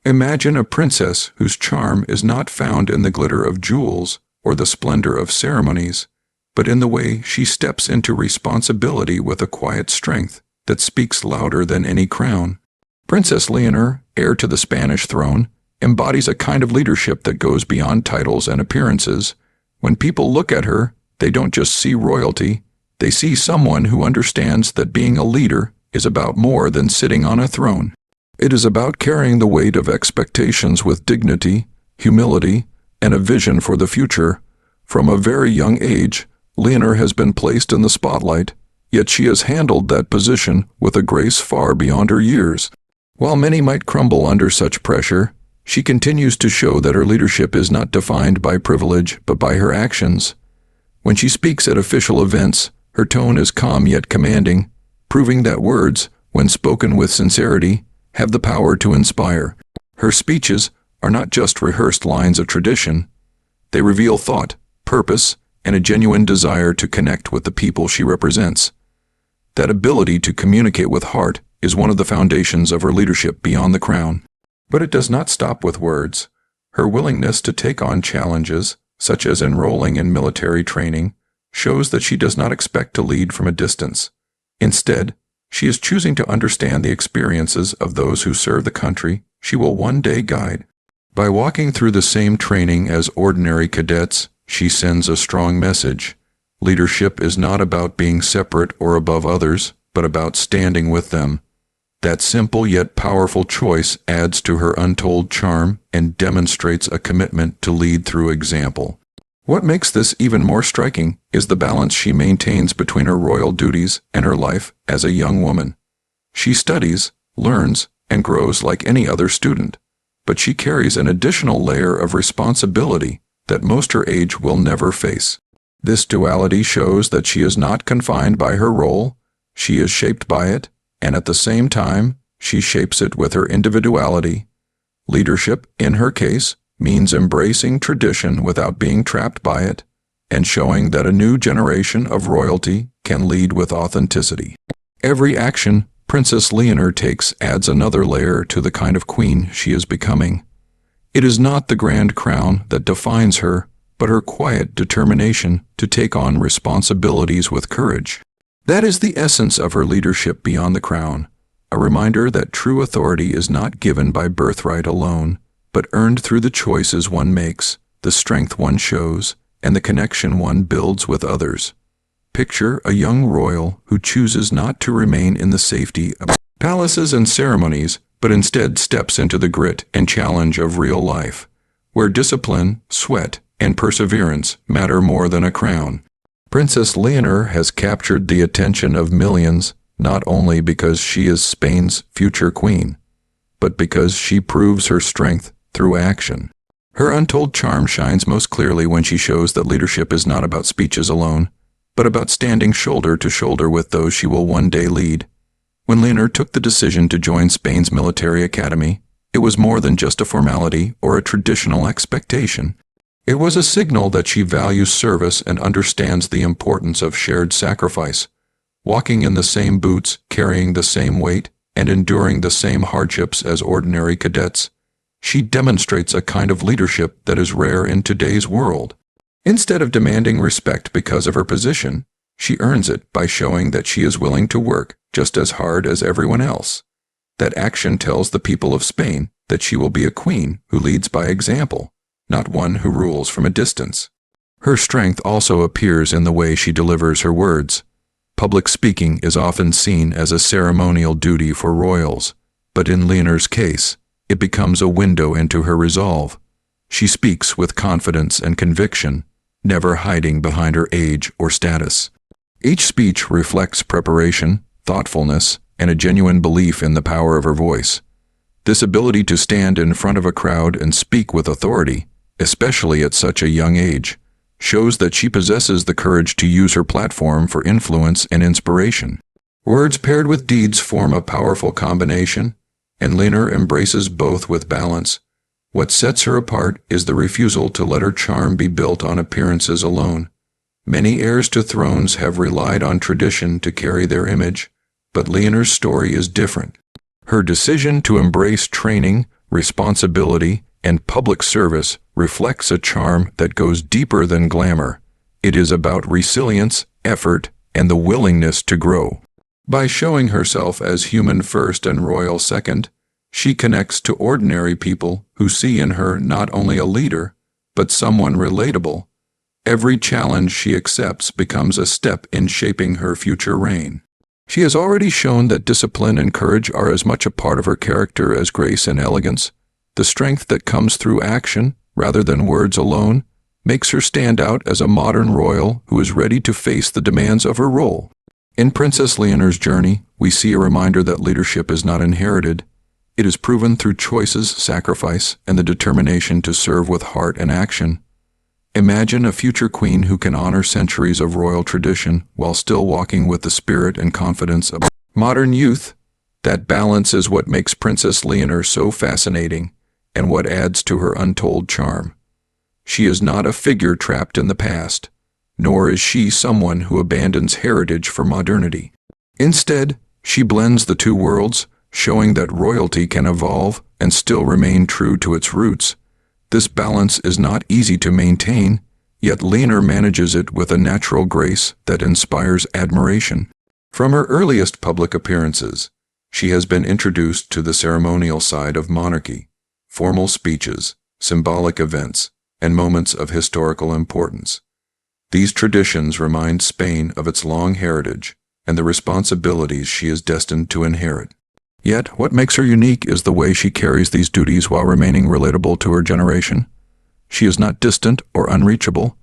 Imagine a princess whose charm is not found in the glitter of jewels or the splendor of ceremonies, but in the way she steps into responsibility with a quiet strength that speaks louder than any crown. Princess Leonor, heir to the Spanish throne, embodies a kind of leadership that goes beyond titles and appearances. When people look at her, they don't just see royalty, they see someone who understands that being a leader is about more than sitting on a throne. It is about carrying the weight of expectations with dignity, humility, and a vision for the future. From a very young age, Leonor has been placed in the spotlight, yet she has handled that position with a grace far beyond her years. While many might crumble under such pressure, she continues to show that her leadership is not defined by privilege but by her actions. When she speaks at official events, her tone is calm yet commanding, proving that words, when spoken with sincerity, have the power to inspire. Her speeches are not just rehearsed lines of tradition. They reveal thought, purpose, and a genuine desire to connect with the people she represents. That ability to communicate with heart is one of the foundations of her leadership beyond the crown. But it does not stop with words. Her willingness to take on challenges, such as enrolling in military training, shows that she does not expect to lead from a distance. Instead, she is choosing to understand the experiences of those who serve the country she will one day guide. By walking through the same training as ordinary cadets, she sends a strong message. Leadership is not about being separate or above others, but about standing with them. That simple yet powerful choice adds to her untold charm and demonstrates a commitment to lead through example. What makes this even more striking is the balance she maintains between her royal duties and her life as a young woman. She studies, learns, and grows like any other student, but she carries an additional layer of responsibility that most her age will never face. This duality shows that she is not confined by her role, she is shaped by it, and at the same time, she shapes it with her individuality. Leadership, in her case, means embracing tradition without being trapped by it, and showing that a new generation of royalty can lead with authenticity. Every action Princess Leonor takes adds another layer to the kind of queen she is becoming. It is not the grand crown that defines her, but her quiet determination to take on responsibilities with courage. That is the essence of her leadership beyond the crown, a reminder that true authority is not given by birthright alone, but earned through the choices one makes, the strength one shows, and the connection one builds with others. Picture a young royal who chooses not to remain in the safety of palaces and ceremonies, but instead steps into the grit and challenge of real life, where discipline, sweat, and perseverance matter more than a crown. Princess Leonor has captured the attention of millions, not only because she is Spain's future queen, but because she proves her strength through action. Her untold charm shines most clearly when she shows that leadership is not about speeches alone, but about standing shoulder to shoulder with those she will one day lead. When Leonor took the decision to join Spain's military academy, it was more than just a formality or a traditional expectation. It was a signal that she values service and understands the importance of shared sacrifice. Walking in the same boots, carrying the same weight, and enduring the same hardships as ordinary cadets, she demonstrates a kind of leadership that is rare in today's world. Instead of demanding respect because of her position, she earns it by showing that she is willing to work just as hard as everyone else. That action tells the people of Spain that she will be a queen who leads by example, not one who rules from a distance. Her strength also appears in the way she delivers her words. Public speaking is often seen as a ceremonial duty for royals, but in Leonor's case, it becomes a window into her resolve. She speaks with confidence and conviction, never hiding behind her age or status. Each speech reflects preparation, thoughtfulness, and a genuine belief in the power of her voice. This ability to stand in front of a crowd and speak with authority, especially at such a young age, shows that she possesses the courage to use her platform for influence and inspiration. Words paired with deeds form a powerful combination, and Leonor embraces both with balance. What sets her apart is the refusal to let her charm be built on appearances alone. Many heirs to thrones have relied on tradition to carry their image, but Leonor's story is different. Her decision to embrace training, responsibility, and public service reflects a charm that goes deeper than glamour. It is about resilience, effort, and the willingness to grow. By showing herself as human first and royal second, she connects to ordinary people who see in her not only a leader, but someone relatable. Every challenge she accepts becomes a step in shaping her future reign. She has already shown that discipline and courage are as much a part of her character as grace and elegance. The strength that comes through action, rather than words alone, makes her stand out as a modern royal who is ready to face the demands of her role. In Princess Leonor's journey, we see a reminder that leadership is not inherited. It is proven through choices, sacrifice, and the determination to serve with heart and action. Imagine a future queen who can honor centuries of royal tradition while still walking with the spirit and confidence of modern youth. That balance is what makes Princess Leonor so fascinating and what adds to her untold charm. She is not a figure trapped in the past, nor is she someone who abandons heritage for modernity. Instead, she blends the two worlds, showing that royalty can evolve and still remain true to its roots. This balance is not easy to maintain, yet Leonor manages it with a natural grace that inspires admiration. From her earliest public appearances, she has been introduced to the ceremonial side of monarchy, formal speeches, symbolic events, and moments of historical importance. These traditions remind Spain of its long heritage and the responsibilities she is destined to inherit. Yet, what makes her unique is the way she carries these duties while remaining relatable to her generation. She is not distant or unreachable.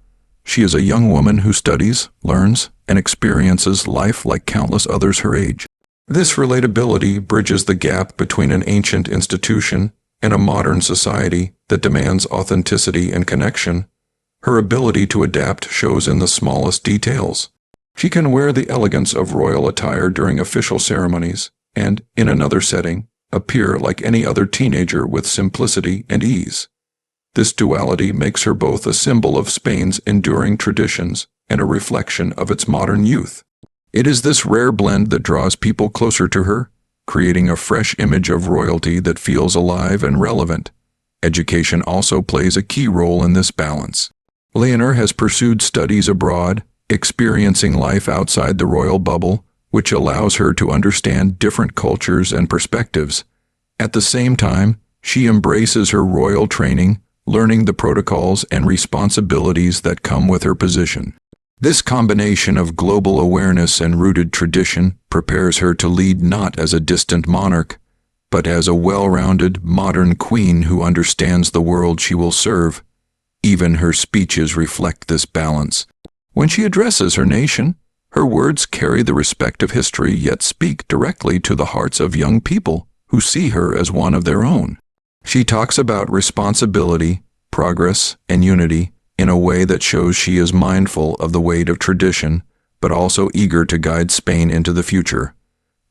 She is a young woman who studies, learns, and experiences life like countless others her age. This relatability bridges the gap between an ancient institution and a modern society that demands authenticity and connection. Her ability to adapt shows in the smallest details. She can wear the elegance of royal attire during official ceremonies, and, in another setting, appear like any other teenager with simplicity and ease. This duality makes her both a symbol of Spain's enduring traditions and a reflection of its modern youth. It is this rare blend that draws people closer to her, creating a fresh image of royalty that feels alive and relevant. Education also plays a key role in this balance. Leonor has pursued studies abroad, experiencing life outside the royal bubble, which allows her to understand different cultures and perspectives. At the same time, she embraces her royal training, learning the protocols and responsibilities that come with her position. This combination of global awareness and rooted tradition prepares her to lead not as a distant monarch, but as a well-rounded, modern queen who understands the world she will serve. Even her speeches reflect this balance. When she addresses her nation, her words carry the respect of history yet speak directly to the hearts of young people who see her as one of their own. She talks about responsibility, progress, and unity in a way that shows she is mindful of the weight of tradition, but also eager to guide Spain into the future.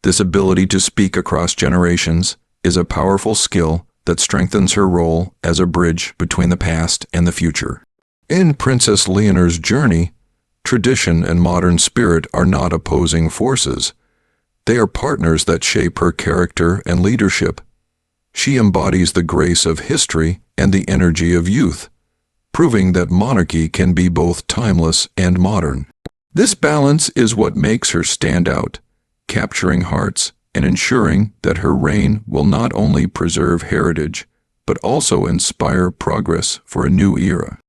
This ability to speak across generations is a powerful skill that strengthens her role as a bridge between the past and the future. In Princess Leonor's journey, tradition and modern spirit are not opposing forces. They are partners that shape her character and leadership. She embodies the grace of history and the energy of youth, proving that monarchy can be both timeless and modern. This balance is what makes her stand out, capturing hearts and ensuring that her reign will not only preserve heritage, but also inspire progress for a new era.